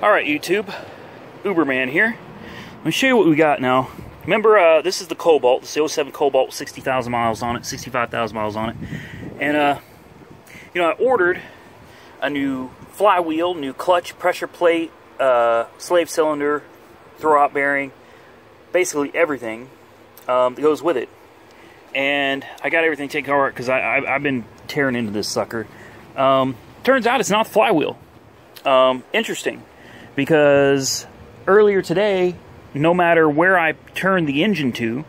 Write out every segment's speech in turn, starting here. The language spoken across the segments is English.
Alright YouTube, Uberman here. Let me show you what we got now. Remember, this is the Cobalt, the 07 Cobalt with 60,000 miles on it, 65,000 miles on it. And, you know, I ordered a new flywheel, new clutch, pressure plate, slave cylinder, throw-out bearing, basically everything that goes with it. And I got everything taken care of because I've been tearing into this sucker. Turns out it's not the flywheel. Interesting, because earlier today, no matter where I turned the engine to,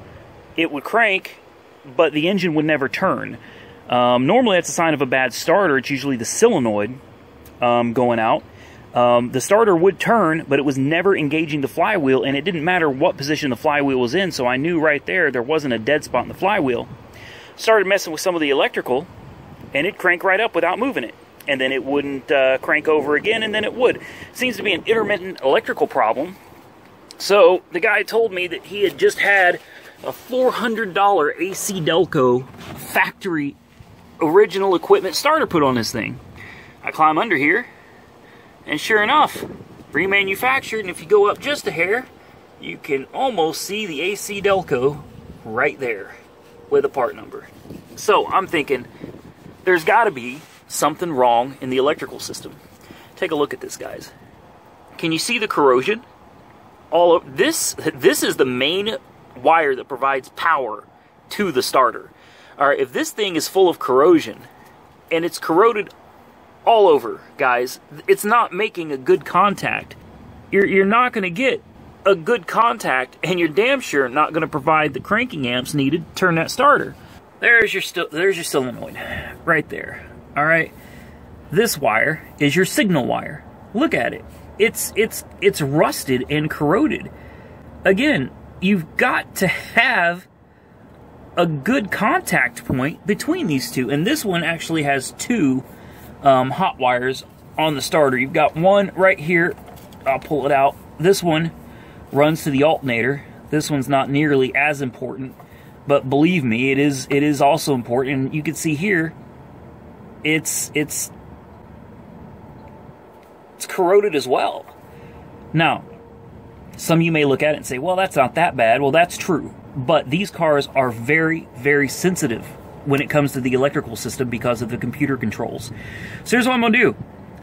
it would crank, but the engine would never turn. Normally that's a sign of a bad starter. It's usually the solenoid going out. The starter would turn, but it was never engaging the flywheel, and it didn't matter what position the flywheel was in, so I knew right there wasn't a dead spot in the flywheel. Started messing with some of the electrical, and it'd crank right up without moving it. And then it wouldn't crank over again, and then it would. Seems to be an intermittent electrical problem. So the guy told me that he had just had a $400 AC Delco factory original equipment starter put on this thing. I climb under here, and sure enough, remanufactured, and if you go up just a hair, you can almost see the AC Delco right there with a part number. So I'm thinking, there's got to be something wrong in the electrical system. Take a look at this, guys. Can you see the corrosion? All of this is the main wire that provides power to the starter. All right, if this thing is full of corrosion and it's corroded all over, guys, it's not making a good contact. You're not going to get a good contact, and you're damn sure not going to provide the cranking amps needed to turn that starter. There's your solenoid right there. All right, this wire is your signal wire. Look at it. It's rusted and corroded. Again, you've got to have a good contact point between these two, and this one actually has two hot wires on the starter. You've got one right here. I'll pull it out. This one runs to the alternator. This one's not nearly as important, but believe me, it is also important. And you can see here, it's corroded as well. Now, some of you may look at it and say, well, that's not that bad. Well, that's true. But these cars are very, very sensitive when it comes to the electrical system because of the computer controls. So here's what I'm going to do.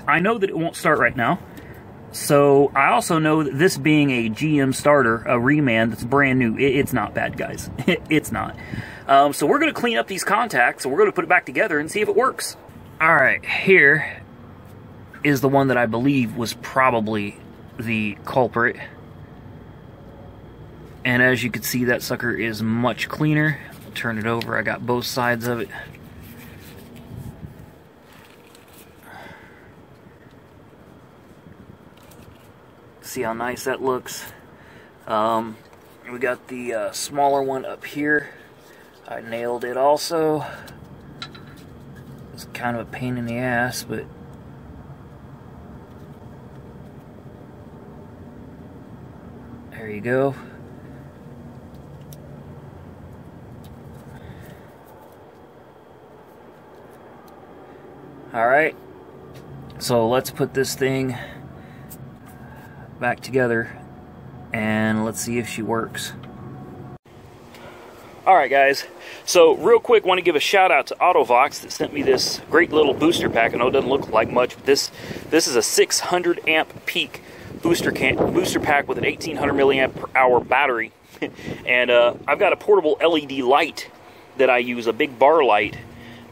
I know that it won't start right now. So I also know that this being a GM starter, a reman that's brand new, it's not bad, guys. It's not. So we're going to clean up these contacts, and we're going to put it back together and see if it works. All right, here is the one that I believe was probably the culprit. And as you can see, that sucker is much cleaner. I'll turn it over. I got both sides of it. See how nice that looks. We got the smaller one up here. I nailed it also. It's kind of a pain in the ass, but there you go. Alright, so let's put this thing back together and let's see if she works. Alright guys, so real quick, want to give a shout out to Autovox that sent me this great little booster pack. I know it doesn't look like much, but this is a 600 amp peak booster pack with an 1800 milliamp per hour battery. And I've got a portable LED light that I use, a big bar light,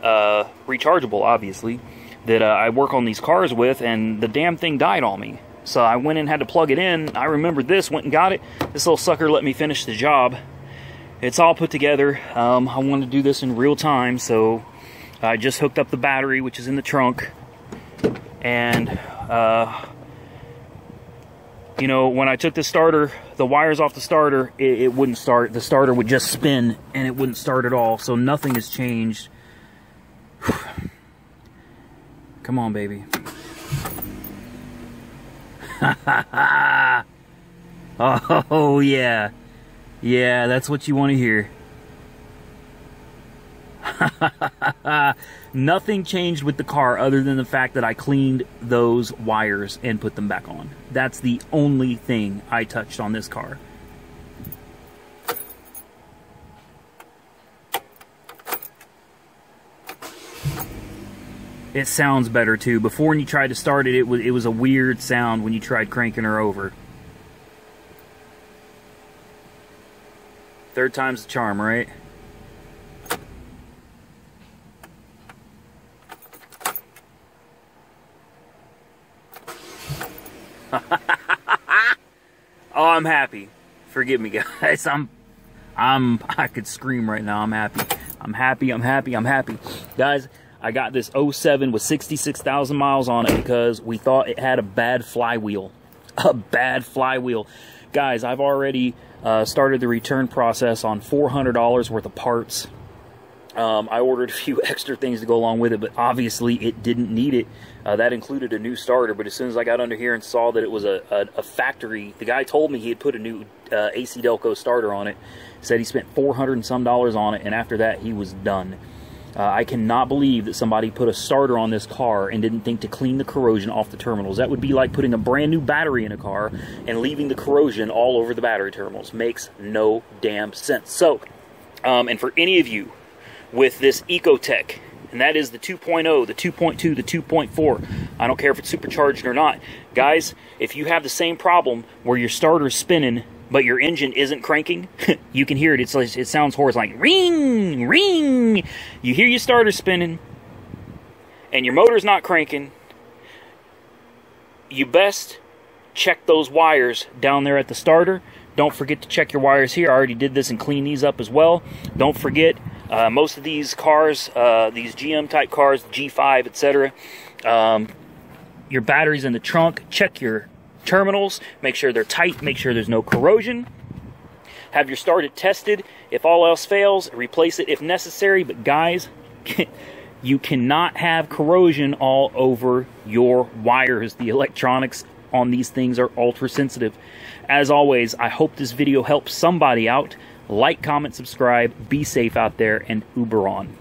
rechargeable obviously, that I work on these cars with, and the damn thing died on me. So I went and had to plug it in. I remembered this, went and got it. This little sucker let me finish the job. It's all put together. I wanted to do this in real time, so I just hooked up the battery, which is in the trunk. And, you know, when I took the starter, the wires off the starter, it wouldn't start. The starter would just spin, and it wouldn't start at all. So nothing has changed. Come on, baby. Oh, yeah. Yeah, that's what you want to hear. Nothing changed with the car other than the fact that I cleaned those wires and put them back on. That's the only thing I touched on this car. It sounds better too. Before, when you tried to start it, it was a weird sound when you tried cranking her over. Third time's the charm, right? Oh, I'm happy. Forgive me, guys. I could scream right now. I'm happy. I'm happy. I'm happy. I'm happy. Guys, I got this 07 with 66,000 miles on it because we thought it had a bad flywheel. A bad flywheel. Guys, I've already started the return process on $400 worth of parts. I ordered a few extra things to go along with it, but obviously it didn't need it. That included a new starter, but as soon as I got under here and saw that it was a factory, the guy told me he had put a new AC Delco starter on it. Said he spent $400 and some on it, and after that he was done. I cannot believe that somebody put a starter on this car and didn't think to clean the corrosion off the terminals. That would be like putting a brand new battery in a car and leaving the corrosion all over the battery terminals. Makes no damn sense. So, and for any of you with this Ecotech, and that is the 2.0, the 2.2, the 2.4. I don't care if it's supercharged or not. Guys, if you have the same problem where your starter's spinning but your engine isn't cranking, you can hear it. It sounds hoarse, like ring, ring. You hear your starter spinning and your motor's not cranking. You best check those wires down there at the starter. Don't forget to check your wires here. I already did this and cleaned these up as well. Don't forget, most of these cars, these GM type cars, G5, etc., your battery's in the trunk. Check your terminals, make sure they're tight, make sure there's no corrosion. Have your starter tested. If all else fails, replace it if necessary. But guys, you cannot have corrosion all over your wires. The electronics on these things are ultra sensitive. As always, I hope this video helps somebody out. Like, comment, subscribe, be safe out there, and Uber on.